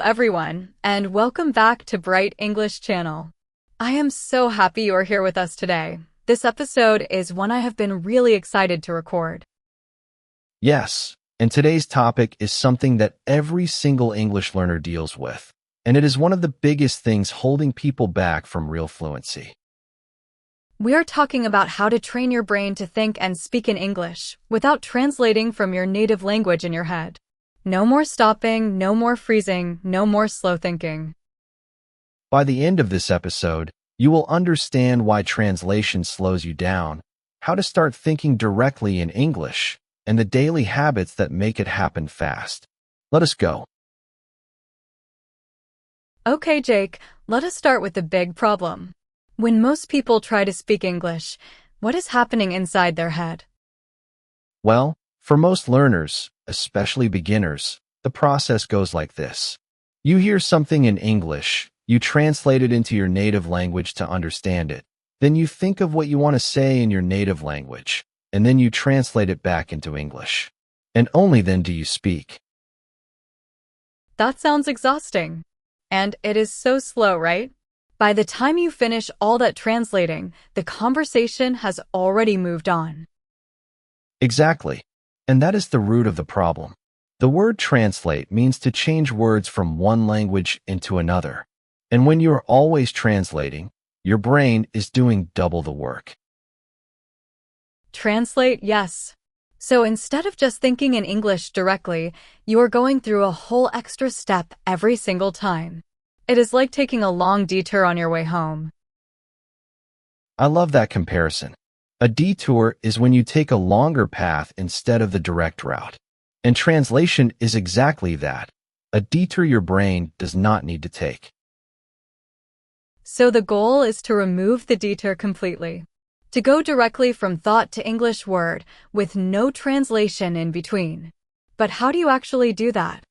everyone, and welcome back to Bright English Channel. I am so happy you're here with us today. This episode is one I have been really excited to record. Yes, and today's topic is something that every single English learner deals with, and it is one of the biggest things holding people back from real fluency. We are talking about how to train your brain to think and speak in English without translating from your native language in your head. No more stopping, no more freezing, no more slow thinking. By the end of this episode, you will understand why translation slows you down, how to start thinking directly in English, and the daily habits that make it happen fast. Let us go. Okay, Jake, let us start with the big problem. When most people try to speak English, what is happening inside their head? Well, for most learners, especially beginners, the process goes like this. You hear something in English, you translate it into your native language to understand it. Then you think of what you want to say in your native language, and then you translate it back into English. And only then do you speak. That sounds exhausting. And it is so slow, right? By the time you finish all that translating, the conversation has already moved on. Exactly. And that is the root of the problem. The word translate means to change words from one language into another. And when you are always translating, your brain is doing double the work. Translate, yes. So instead of just thinking in English directly, you are going through a whole extra step every single time. It is like taking a long detour on your way home. I love that comparison. A detour is when you take a longer path instead of the direct route. And translation is exactly that, a detour your brain does not need to take. So the goal is to remove the detour completely. To go directly from thought to English word with no translation in between. But how do you actually do that?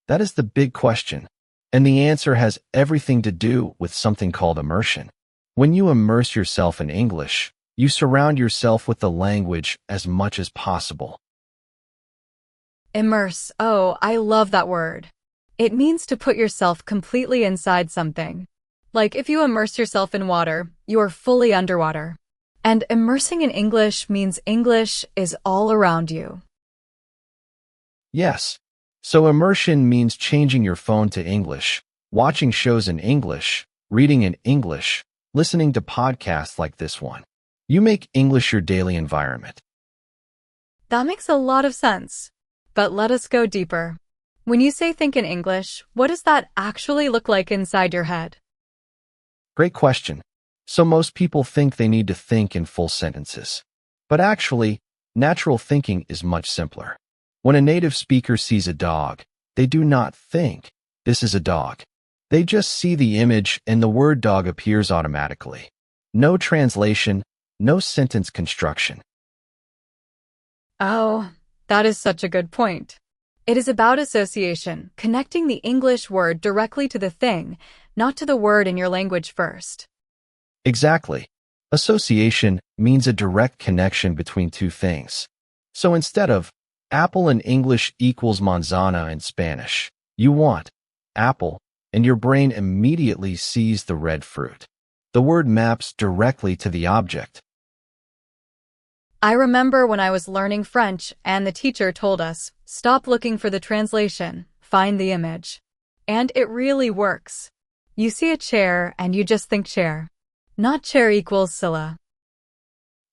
That is the big question. And the answer has everything to do with something called immersion. When you immerse yourself in English, you surround yourself with the language as much as possible. Immerse. Oh, I love that word. It means to put yourself completely inside something. Like if you immerse yourself in water, you are fully underwater. And immersing in English means English is all around you. Yes. So immersion means changing your phone to English, watching shows in English, reading in English, listening to podcasts like this one. You make English your daily environment. That makes a lot of sense. But let us go deeper. When you say think in English, what does that actually look like inside your head? Great question. So most people think they need to think in full sentences. But actually, natural thinking is much simpler. When a native speaker sees a dog, they do not think, this is a dog. They just see the image and the word dog appears automatically. No translation, no sentence construction. Oh, that is such a good point. It is about association, connecting the English word directly to the thing, not to the word in your language first. Exactly. Association means a direct connection between two things. So instead of apple in English equals manzana in Spanish, you want apple, and your brain immediately sees the red fruit. The word maps directly to the object. I remember when I was learning French and the teacher told us, stop looking for the translation, find the image. And it really works. You see a chair and you just think chair. Not chair equals Scylla.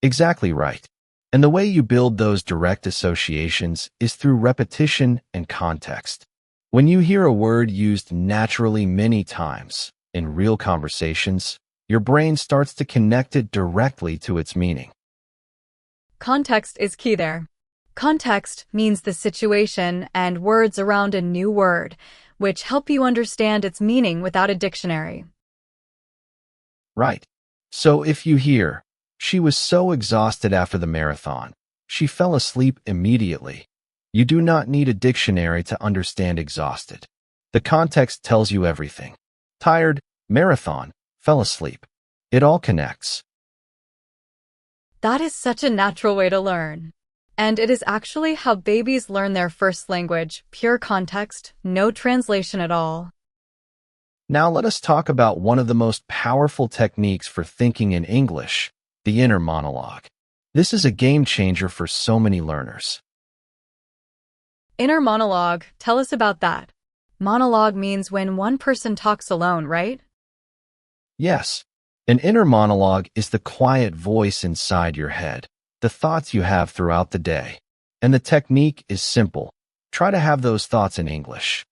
Exactly right. And the way you build those direct associations is through repetition and context. When you hear a word used naturally many times in real conversations, your brain starts to connect it directly to its meaning. Context is key there. Context means the situation and words around a new word, which help you understand its meaning without a dictionary. Right. So if you hear, she was so exhausted after the marathon, she fell asleep immediately. You do not need a dictionary to understand exhausted. The context tells you everything. Tired, marathon, fell asleep. It all connects. That is such a natural way to learn. And it is actually how babies learn their first language, pure context, no translation at all. Now let us talk about one of the most powerful techniques for thinking in English, the inner monologue. This is a game changer for so many learners. Inner monologue, tell us about that. Monologue means when one person talks alone, right? Yes, an inner monologue is the quiet voice inside your head, the thoughts you have throughout the day. And the technique is simple. Try to have those thoughts in English.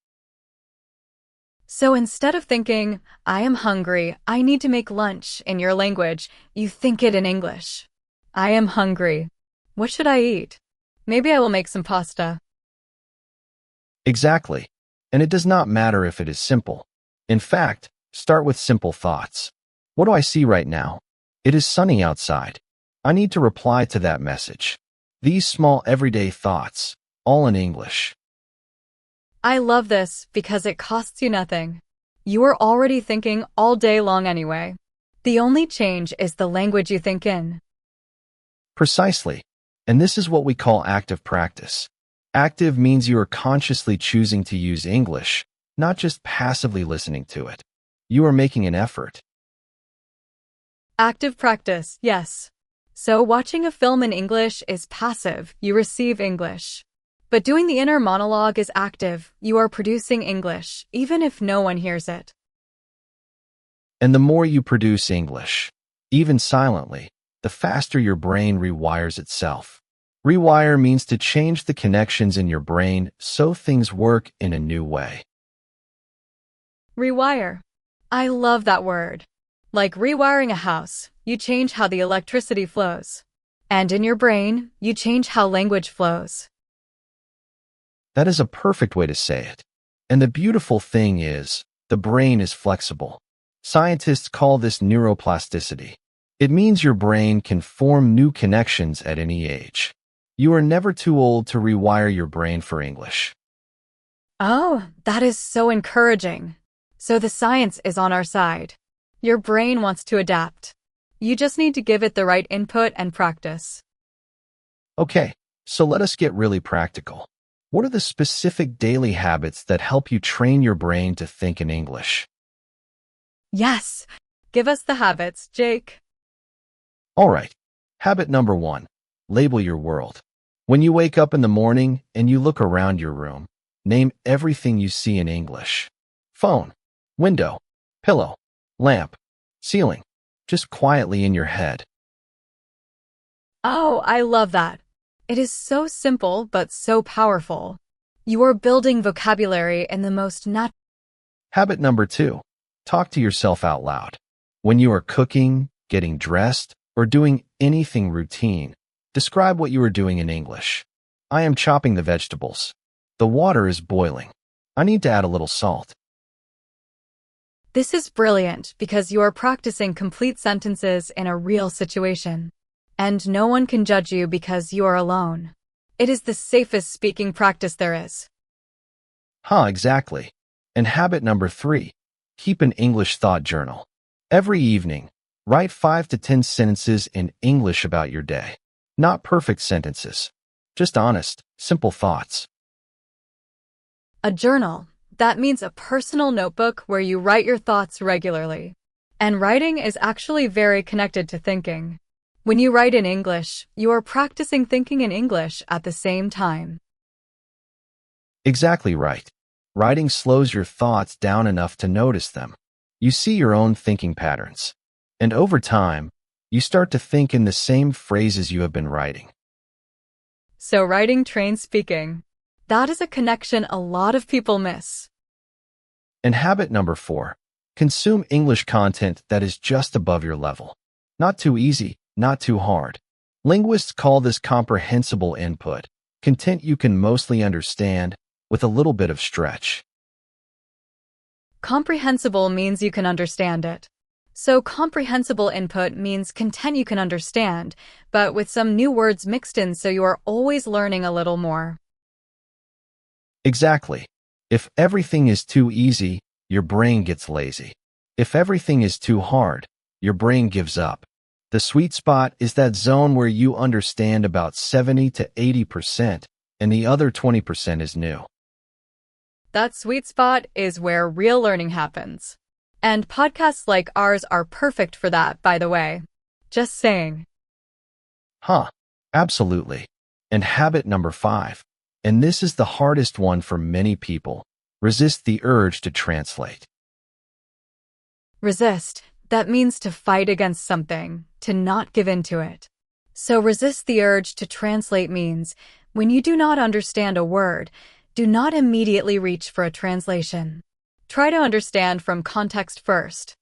So instead of thinking, I am hungry, I need to make lunch in your language, you think it in English. I am hungry. What should I eat? Maybe I will make some pasta. Exactly. And it does not matter if it is simple. In fact, start with simple thoughts. What do I see right now? It is sunny outside. I need to reply to that message. These small everyday thoughts, all in English. I love this because it costs you nothing. You are already thinking all day long anyway. The only change is the language you think in. Precisely. And this is what we call active practice. Active means you are consciously choosing to use English, not just passively listening to it. You are making an effort. Active practice, yes. So watching a film in English is passive, you receive English. But doing the inner monologue is active, you are producing English, even if no one hears it. And the more you produce English, even silently, the faster your brain rewires itself. Rewire means to change the connections in your brain so things work in a new way. Rewire. I love that word. Like rewiring a house, you change how the electricity flows. And in your brain, you change how language flows. That is a perfect way to say it. And the beautiful thing is, the brain is flexible. Scientists call this neuroplasticity. It means your brain can form new connections at any age. You are never too old to rewire your brain for English. Oh, that is so encouraging. So the science is on our side. Your brain wants to adapt. You just need to give it the right input and practice. Okay, so let us get really practical. What are the specific daily habits that help you train your brain to think in English? Yes, give us the habits, Jake. All right, habit number 1, label your world. When you wake up in the morning and you look around your room, name everything you see in English. Phone, window, pillow, lamp, ceiling, just quietly in your head. Oh, I love that. It is so simple but so powerful. You are building vocabulary in the most natural. Habit number 2, talk to yourself out loud. When you are cooking, getting dressed, or doing anything routine, describe what you are doing in English. I am chopping the vegetables. The water is boiling. I need to add a little salt. This is brilliant because you are practicing complete sentences in a real situation. And no one can judge you because you are alone. It is the safest speaking practice there is. Exactly. And habit number 3, keep an English thought journal. Every evening, write 5 to 10 sentences in English about your day. Not perfect sentences, just honest, simple thoughts. A journal. That means a personal notebook where you write your thoughts regularly. And writing is actually very connected to thinking. When you write in English, you are practicing thinking in English at the same time. Exactly right. Writing slows your thoughts down enough to notice them. You see your own thinking patterns. And over time, you start to think in the same phrases you have been writing. So writing trains speaking. That is a connection a lot of people miss. And habit number 4, consume English content that is just above your level. Not too easy, not too hard. Linguists call this comprehensible input, content you can mostly understand, with a little bit of stretch. Comprehensible means you can understand it. So comprehensible input means content you can understand, but with some new words mixed in so you are always learning a little more. Exactly. If everything is too easy, your brain gets lazy. If everything is too hard, your brain gives up. The sweet spot is that zone where you understand about 70 to 80%, and the other 20% is new. That sweet spot is where real learning happens. And podcasts like ours are perfect for that, by the way. Just saying. Huh, absolutely. And habit number 5, and this is the hardest one for many people, resist the urge to translate. Resist. That means to fight against something, to not give in to it. So resist the urge to translate means, when you do not understand a word, do not immediately reach for a translation. Try to understand from context first.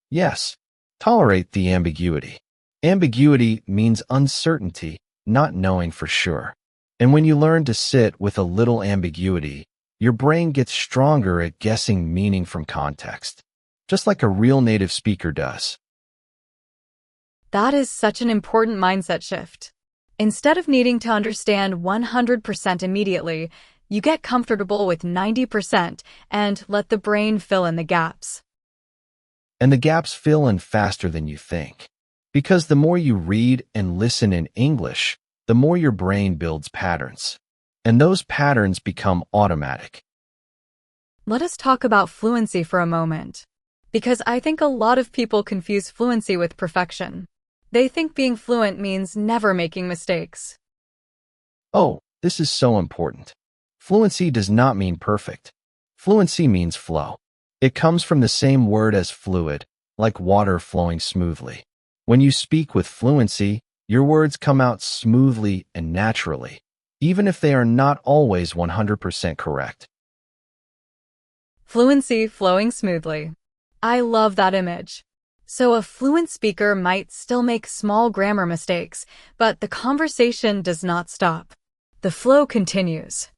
Yes, tolerate the ambiguity. Ambiguity means uncertainty, not knowing for sure. And when you learn to sit with a little ambiguity, your brain gets stronger at guessing meaning from context, just like a real native speaker does. That is such an important mindset shift. Instead of needing to understand 100% immediately, you get comfortable with 90% and let the brain fill in the gaps. And the gaps fill in faster than you think. Because the more you read and listen in English, the more your brain builds patterns. And those patterns become automatic. Let us talk about fluency for a moment. Because I think a lot of people confuse fluency with perfection. They think being fluent means never making mistakes. Oh, this is so important. Fluency does not mean perfect. Fluency means flow. It comes from the same word as fluid, like water flowing smoothly. When you speak with fluency, your words come out smoothly and naturally, even if they are not always 100% correct. Fluency flowing smoothly. I love that image. So a fluent speaker might still make small grammar mistakes, but the conversation does not stop. The flow continues.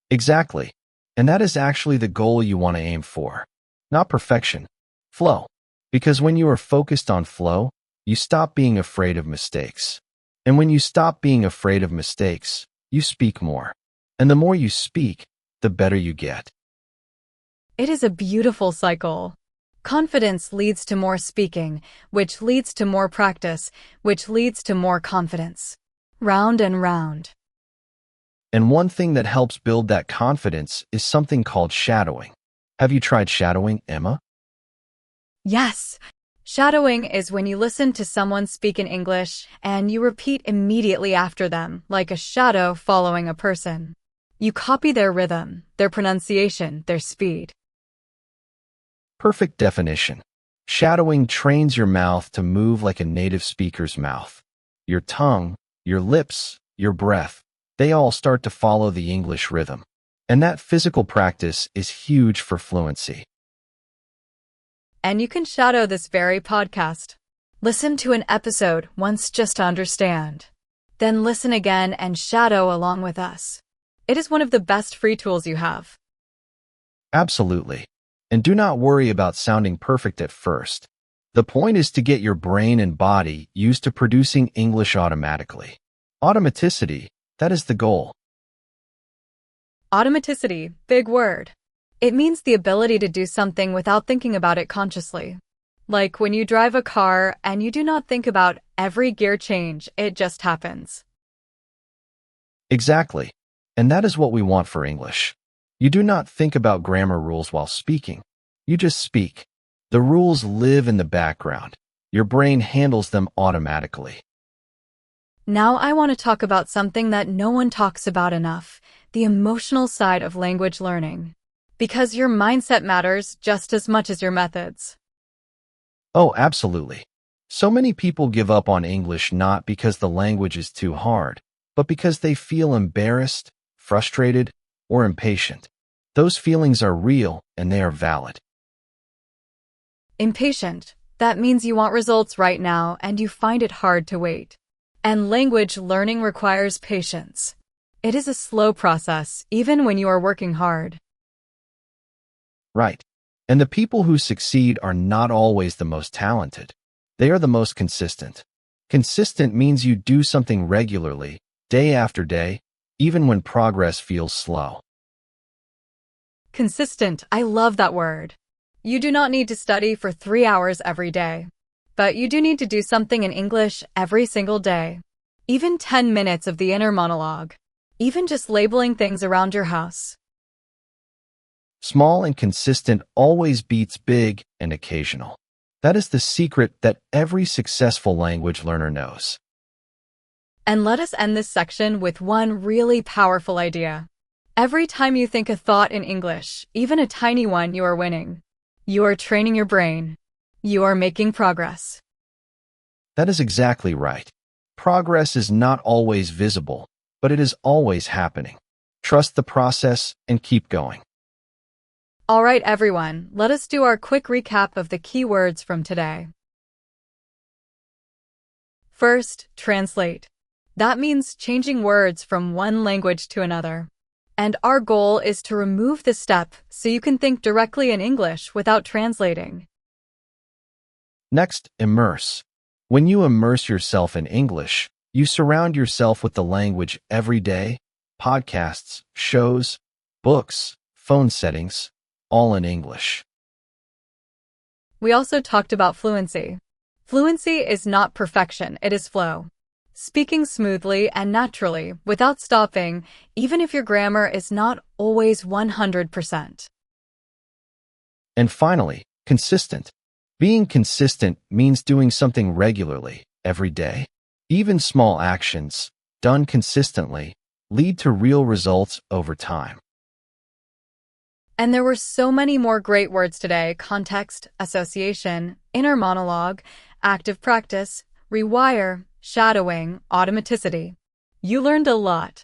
Exactly. And that is actually the goal you want to aim for. Not perfection, flow. Because when you are focused on flow, you stop being afraid of mistakes. And when you stop being afraid of mistakes, you speak more. And the more you speak, the better you get. It is a beautiful cycle. Confidence leads to more speaking, which leads to more practice, which leads to more confidence. Round and round. And one thing that helps build that confidence is something called shadowing. Have you tried shadowing, Emma? Yes. Shadowing is when you listen to someone speak in English and you repeat immediately after them, like a shadow following a person. You copy their rhythm, their pronunciation, their speed. Perfect definition. Shadowing trains your mouth to move like a native speaker's mouth. Your tongue, your lips, your breath, they all start to follow the English rhythm. And that physical practice is huge for fluency. And you can shadow this very podcast. Listen to an episode once just to understand. Then listen again and shadow along with us. It is one of the best free tools you have. Absolutely. And do not worry about sounding perfect at first. The point is to get your brain and body used to producing English automatically. Automaticity, that is the goal. Automaticity, big word. It means the ability to do something without thinking about it consciously. Like when you drive a car and you do not think about every gear change, it just happens. Exactly. And that is what we want for English. You do not think about grammar rules while speaking. You just speak. The rules live in the background. Your brain handles them automatically. Now I want to talk about something that no one talks about enough, the emotional side of language learning. Because your mindset matters just as much as your methods. Oh, absolutely. So many people give up on English not because the language is too hard, but because they feel embarrassed, frustrated, or impatient. Those feelings are real and they are valid. Impatient. That means you want results right now and you find it hard to wait. And language learning requires patience. It is a slow process, even when you are working hard. Right. And the people who succeed are not always the most talented. They are the most consistent. Consistent means you do something regularly, day after day, even when progress feels slow. Consistent. I love that word. You do not need to study for 3 hours every day. but you do need to do something in English every single day. Even 10 minutes of the inner monologue. Even just labeling things around your house. Small and consistent always beats big and occasional. That is the secret that every successful language learner knows. And let us end this section with one really powerful idea. Every time you think a thought in English, even a tiny one, you are winning. You are training your brain. You are making progress. That is exactly right. Progress is not always visible, but it is always happening. Trust the process and keep going. All right, everyone, let us do our quick recap of the key words from today. First, translate. That means changing words from one language to another. And our goal is to remove the step so you can think directly in English without translating. Next, immerse. When you immerse yourself in English, you surround yourself with the language every day, podcasts, shows, books, phone settings, all in English. We also talked about fluency. Fluency is not perfection, it is flow. Speaking smoothly and naturally, without stopping, even if your grammar is not always 100%. And finally, consistent. Being consistent means doing something regularly, every day. Even small actions, done consistently, lead to real results over time. And there were so many more great words today: context, association, inner monologue, active practice, rewire, shadowing, automaticity. You learned a lot.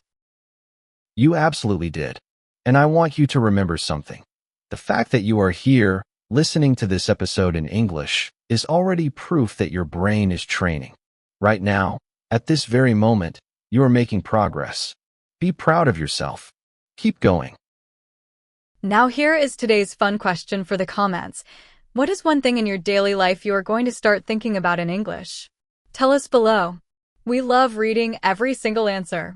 You absolutely did. And I want you to remember something. The fact that you are here, listening to this episode in English, is already proof that your brain is training. Right now, at this very moment, you are making progress. Be proud of yourself. Keep going. Now here is today's fun question for the comments. What is one thing in your daily life you are going to start thinking about in English? Tell us below. We love reading every single answer.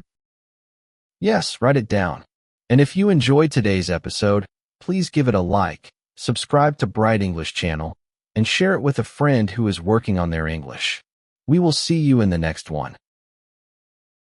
Yes, write it down. And if you enjoyed today's episode, please give it a like, subscribe to Bright English channel, and share it with a friend who is working on their English. We will see you in the next one.